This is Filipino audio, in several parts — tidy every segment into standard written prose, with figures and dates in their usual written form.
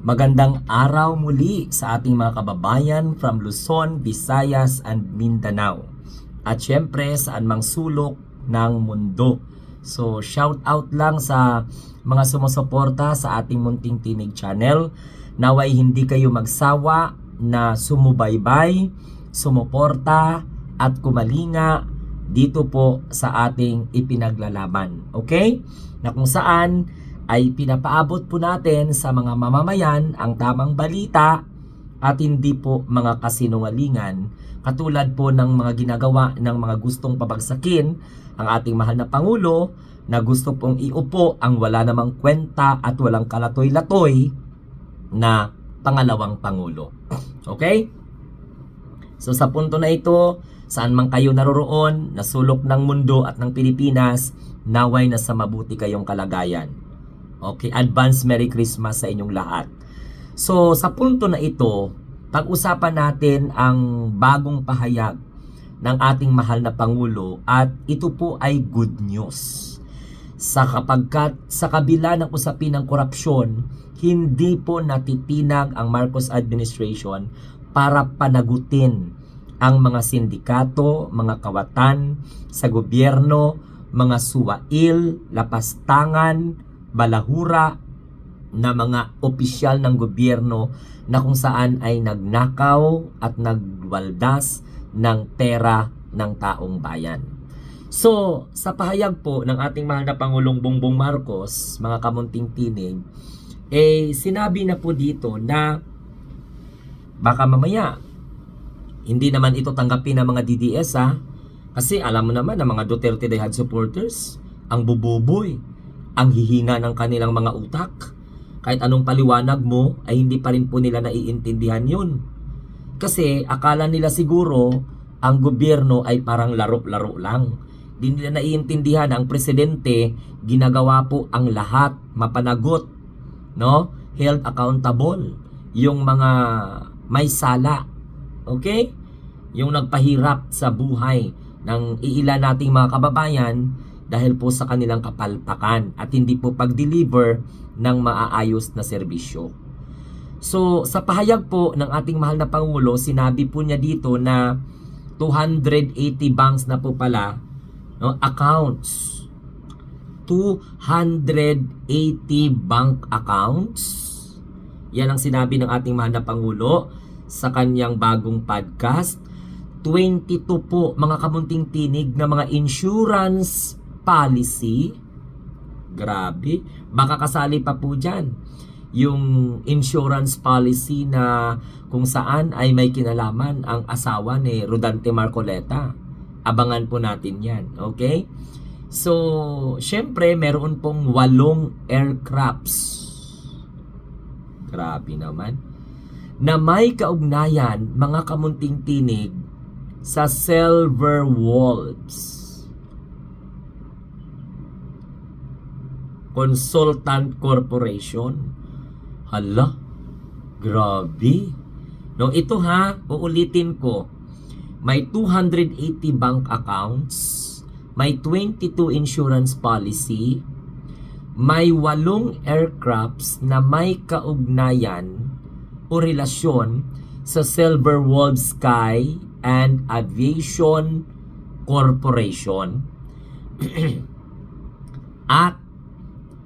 Magandang araw muli sa ating mga kababayan from Luzon, Visayas, and Mindanao. At syempre saan mang sulok ng mundo. So shout out lang sa mga sumusuporta sa ating Munting Tinig channel. Naway hindi kayo magsawa na sumubaybay, sumuporta at kumalinga dito po sa ating ipinaglalaban. Okay? Na kung saan ay pinapaabot po natin sa mga mamamayan ang tamang balita at hindi po mga kasinungalingan katulad po ng mga ginagawa ng mga gustong pabagsakin ang ating mahal na Pangulo na gusto pong iupo ang wala namang kwenta at walang kalatoy-latoy na pangalawang Pangulo. Okay? So sa punto na ito, saan man kayo naroroon, na sulok ng mundo at ng Pilipinas, naway na sa mabuti kayong kalagayan. Okay, advance Merry Christmas sa inyong lahat. So, sa punto na ito, pag-usapan natin ang bagong pahayag ng ating mahal na Pangulo at ito po ay good news. Kapagkat sa kabila ng usapin ng korupsyon, hindi po natitinag ang Marcos administration para panagutin ang mga sindikato, mga kawatan sa gobyerno, mga suwail, lapastangan, balahura na mga opisyal ng gobyerno na kung saan ay nagnakaw at nagwaldas ng pera ng taong bayan. So, sa pahayag po ng ating mahal na Pangulong Bongbong Marcos, mga kamunting tinig, sinabi na po dito na baka mamaya hindi naman ito tanggapin ng mga DDS kasi alam mo naman ng mga Duterte Dayhad supporters, ang bububoy, ang hihina ng kanilang mga utak. Kahit anong paliwanag mo ay hindi pa rin po nila naiintindihan yun. Kasi akala nila siguro ang gobyerno ay parang laro-laro lang. Hindi nila naiintindihan ang presidente, ginagawa po ang lahat, mapanagot, no? Held accountable yung mga may sala. Okay? Yung nagpahirap sa buhay ng iilan nating mga kababayan dahil po sa kanilang kapalpakan at hindi po pag-deliver ng maaayos na serbisyo. So, sa pahayag po ng ating mahal na Pangulo, sinabi po niya dito na 280 banks na po pala, no, accounts. 280 bank accounts. Yan ang sinabi ng ating mahal na Pangulo sa kanyang bagong podcast. 22 po mga kamunting tinig na mga insurance policy. Grabe. Baka kasali pa po dyan yung insurance policy na kung saan ay may kinalaman ang asawa ni Rodante Marcoleta. Abangan po natin yan. Okay? So, syempre, meron pong 8 aircrafts. Grabe naman. Na may kaugnayan, mga kamunting tinig, sa Silver Wolves Consultant Corporation. Hala, grabe. No, ito uulitin ko. May 280 bank accounts, may 22 insurance policy, may 8 aircrafts na may kaugnayan o relasyon sa Silver Wolves Sky and Aviation Corporation at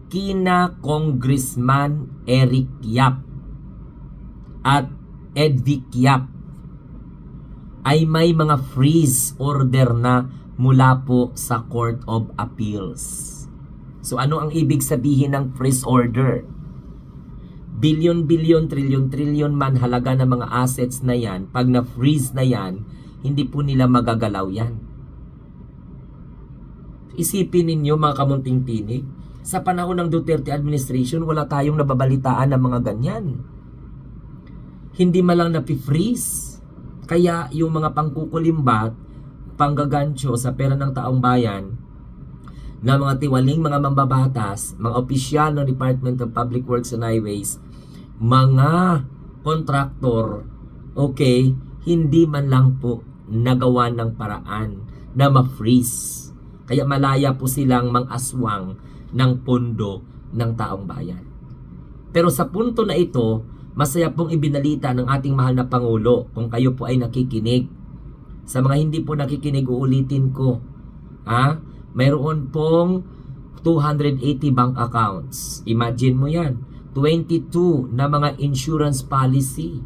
kina Congressman Eric Yap at Edvic Yap ay may mga freeze order na mula po sa Court of Appeals. So ano ang ibig sabihin ng freeze order? Billion, trillion man halaga ng mga assets na yan, pag na-freeze na yan, hindi po nila magagalaw yan. Isipin ninyo mga kamunting tinig, sa panahon ng Duterte administration, wala tayong nababalitaan ng mga ganyan. Hindi malang napi-freeze. Kaya yung mga pangkukulimbat, panggagancho sa pera ng taong bayan, na mga tiwaling mga mambabatas, mga opisyal ng Department of Public Works and Highways, mga kontraktor, okay, hindi man lang po nagawa ng paraan na ma-freeze. Kaya malaya po silang mang-aswang ng pondo ng taong bayan. Pero sa punto na ito, masaya pong ibinalita ng ating mahal na Pangulo kung kayo po ay nakikinig. Sa mga hindi po nakikinig, uulitin ko. Mayroon pong 280 bank accounts. Imagine mo yan. 22 na mga insurance policy.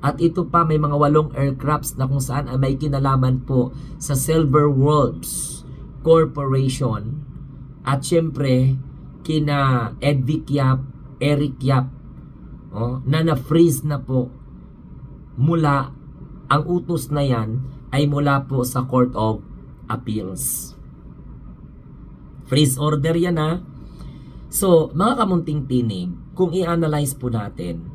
At ito pa, may mga 8 aircrafts na kung saan ay may kinalaman po sa Silver Wolves Corporation. At syempre, kina Edvic Yap, Eric Yap, na na-freeze na po mula, ang utos na yan ay mula po sa Court of Appeals. Freeze order yan So, mga kamunting tinig, kung i-analyze po natin,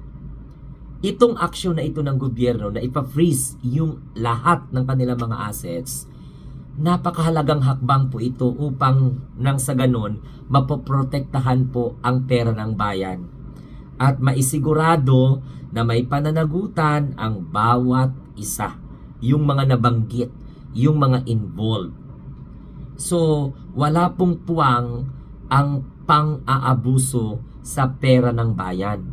itong aksyon na ito ng gobyerno na ipa-freeze yung lahat ng kanilang mga assets, napakahalagang hakbang po ito upang nang sa ganun, mapoprotektahan po ang pera ng bayan. At maisigurado na may pananagutan ang bawat isa, yung mga nabanggit, yung mga involved. So, wala pong puwang ang pang-aabuso sa pera ng bayan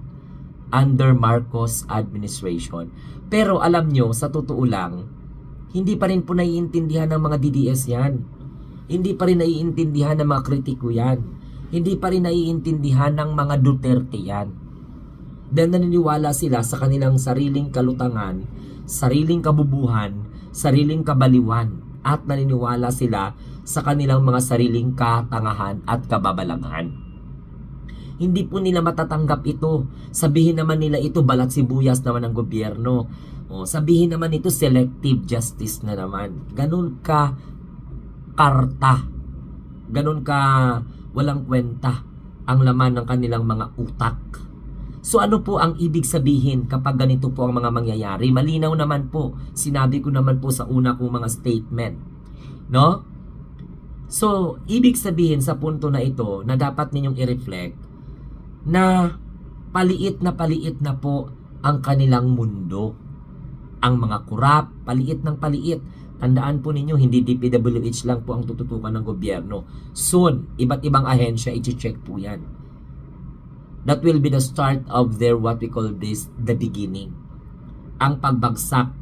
under Marcos administration. Pero alam nyo, sa totoo lang, hindi pa rin po naiintindihan ng mga DDS yan. Hindi pa rin naiintindihan ng mga kritiko yan. Hindi pa rin naiintindihan ng mga Duterte yan. Dahil naniniwala sila sa kanilang sariling kalutangan, sariling kabubuhan, sariling kabaliwan, at naniniwala sila sa kanilang mga sariling katangahan at kababalaghan. Hindi po nila matatanggap ito. Sabihin naman nila ito balat sibuyas naman ng gobyerno. Sabihin naman ito selective justice na naman. Ganun ka karta. Ganun ka walang kwenta ang laman ng kanilang mga utak. So ano po ang ibig sabihin kapag ganito po ang mga mangyayari? Malinaw naman po. Sinabi ko naman po sa una kong mga statement. No? So, ibig sabihin sa punto na ito na dapat ninyong i-reflect na paliit na po ang kanilang mundo. Ang mga kurap, paliit ng paliit. Tandaan po ninyo, hindi DPWH lang po ang tututukan ng gobyerno. Soon, iba't ibang ahensya, i-check po yan. That will be the start of their, what we call this, the beginning. Ang pagbagsak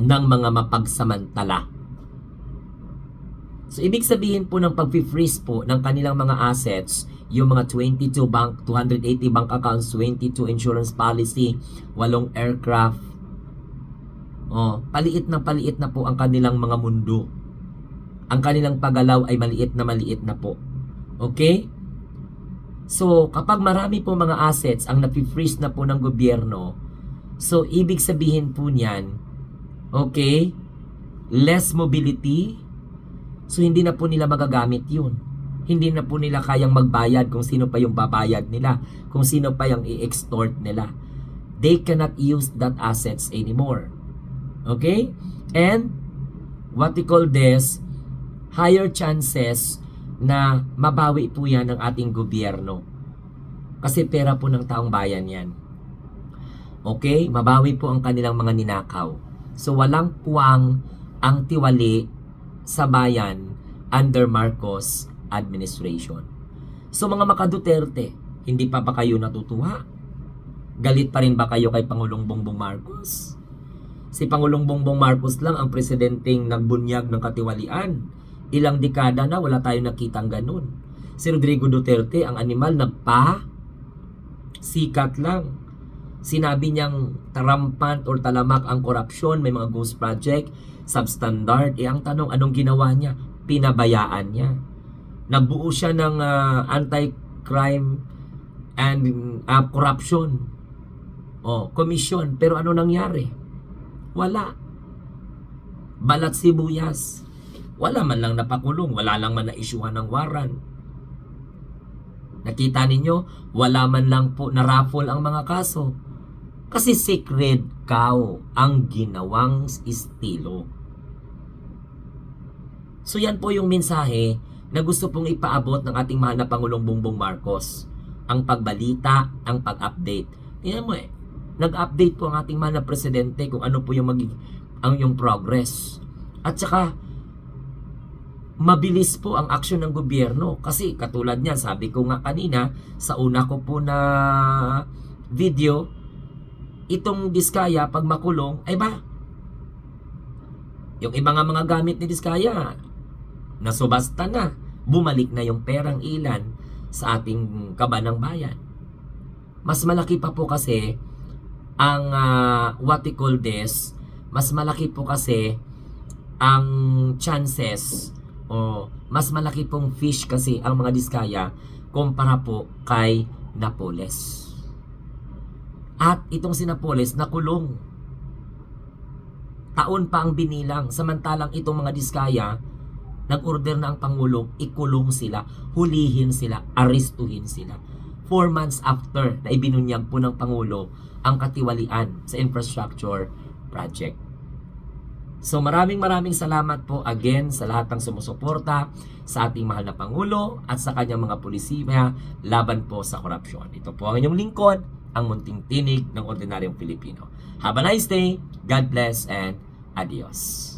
ng mga mapagsamantala. So, ibig sabihin po ng pag-freeze po ng kanilang mga assets, yung mga 280 bank accounts, 22 insurance policy, 8 aircraft, paliit na po ang kanilang mga mundo. Ang kanilang paggalaw ay maliit na po. Okay? So, kapag marami po mga assets ang napi-freeze na po ng gobyerno, so, ibig sabihin po niyan, okay, less mobility, so hindi na po nila magagamit yun. Hindi na po nila kayang magbayad kung sino pa yung babayad nila, kung sino pa yung i-extort nila. They cannot use that assets anymore. Okay? And, what we call this, higher chances na mabawi po yan ng ating gobyerno. Kasi pera po ng taong bayan yan. Okay? Mabawi po ang kanilang mga ninakaw. So, walang puwang ang tiwali sa bayan under Marcos administration. So, mga maka-Duterte, hindi pa ba kayo natutuwa? Galit pa rin ba kayo kay Pangulong Bongbong Marcos? Si Pangulong Bongbong Marcos lang ang presidenteng nagbunyag ng katiwalian. Ilang dekada na wala tayong nakitang ganun. Si Rodrigo Duterte, ang animal, sikat lang. Sinabi niyang tarampant or talamak ang korupsyon, may mga ghost project, substandard. Ang tanong, anong ginawa niya? Pinabayaan niya. Nagbuo siya ng anti-crime and corruption commission. Pero ano nangyari? Wala. Balat sibuyas. Wala man lang napakulong, wala lang man na-isyuhan ng waran. Nakita ninyo, wala man lang po na-raffle ang mga kaso. Kasi sacred cow ang ginawang estilo. So yan po yung mensahe na gusto pong ipaabot ng ating mahal na Pangulong Bongbong Marcos. Ang pagbalita, ang pag-update. Tingnan mo nag-update po ang ating mahal na presidente kung ano po yung yung progress. At saka, mabilis po ang aksyon ng gobyerno. Kasi katulad niyan, sabi ko nga kanina, sa una ko po na video, itong Diskaya, pag makulong, ay ba, yung iba nga mga gamit ni Diskaya, nasubasta na, bumalik na yung perang ilan sa ating kabanang bayan. Mas malaki pa po kasi ang what we call this, mas malaki po kasi ang chances o mas malaki pong fish kasi ang mga Diskaya kumpara po kay Napoles. At itong si Napoles nakulong. Taon pa ang binilang, samantalang itong mga Diskaya nag-order na ang Pangulo, ikulong sila, hulihin sila, arestuhin sila. 4 months after na ibinunyag po ng Pangulo ang katiwalian sa infrastructure project. So maraming salamat po again sa lahat ng sumusuporta sa ating mahal na Pangulo at sa kanyang mga pulisiya laban po sa korupsyon. Ito po ang inyong lingkod, ang munting tinig ng ordinaryong Pilipino. Have a nice day, God bless, and adios.